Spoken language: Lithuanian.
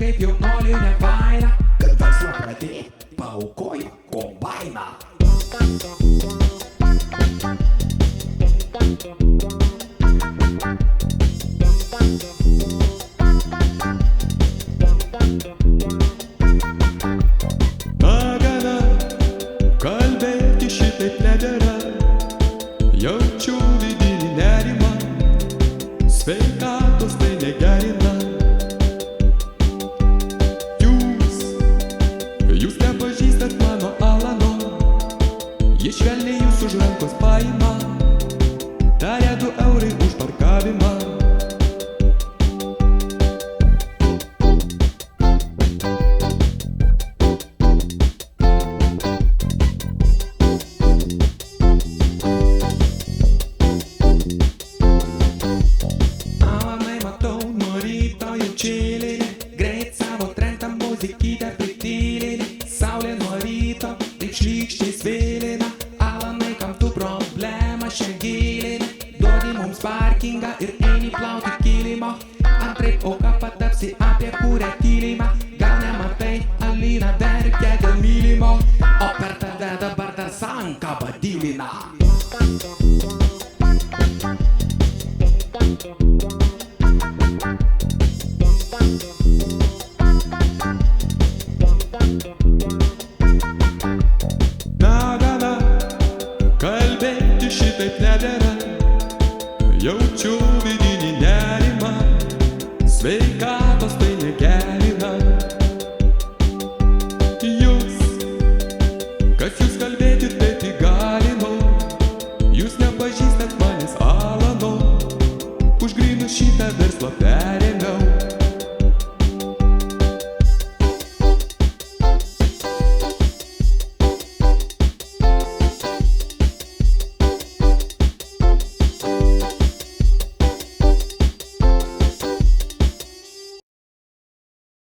kaip jaunoliui nefaina, kad verslą pradėt paaukojo kombainą. Negana, kalbėti šitaip nedėra, jaučiu vidinį nerimą, sveikatos tai negerina. Jūs nepažįstat mano Alano, jis švelniai jūs už rankos paima, taria 2 eurai už parkavimą. Alanai, matau, nuo ryto jau čilini, greit savo trentą muzikytę pritylini. Saulė nuo ryto taip šlykščiai svilina. Alanai, kam tu problemą šią gilini? Duodi mums parkingą ir eini plauti kilimo, antraip auka patapsi, apie kurią tylimą. Gal nematai, Alina verkia dėl mylimo, o per tave dabar dar sanka padylina.